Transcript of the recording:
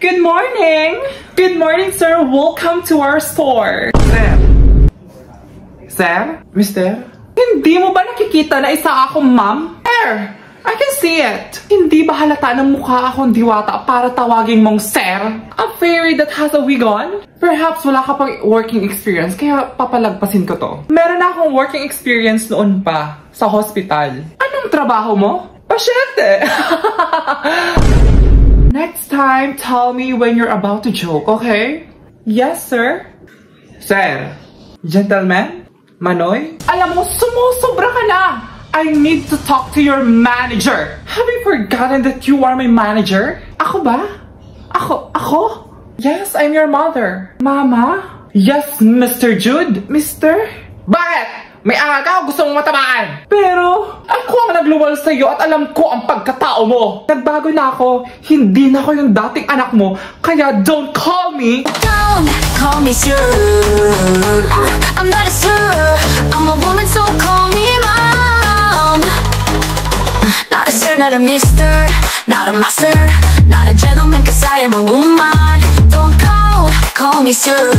Good morning! Good morning, sir. Welcome to our store. Sir? Sir? Mister? Hindi mo ba nakikita na isa akong ma'am? Sir! I can see it! Hindi ba halata ng mukha akong diwata para tawagin mong sir? A fairy that has a wig on? Perhaps wala ka pang working experience, kaya papalagpasin ko to. Meron na akong working experience noon pa, sa hospital. Anong trabaho mo? Pasyente! Next time, tell me when you're about to joke, okay? Yes, sir? Sir? Gentlemen? Manoy? Alam mo, sumusobra ka na! I need to talk to your manager! Have you forgotten that you are my manager? Ako ba? Ako? Yes, I'm your mother. Mama? Yes, Mr. Jude. Mister? Bakit? May aga o gusto mong matabaan? Pero, ako ang nagluwal sa'yo at alam ko ang pagkatao mo. Nagbago na ako. Hindi na ako yung dating anak mo. Kaya don't call me. Don't call me sir. I'm not a sir. I'm a woman, so call me mom. Not a sir, not a mister. Not a master. Not a gentleman, cause I am a woman. Don't call me sir.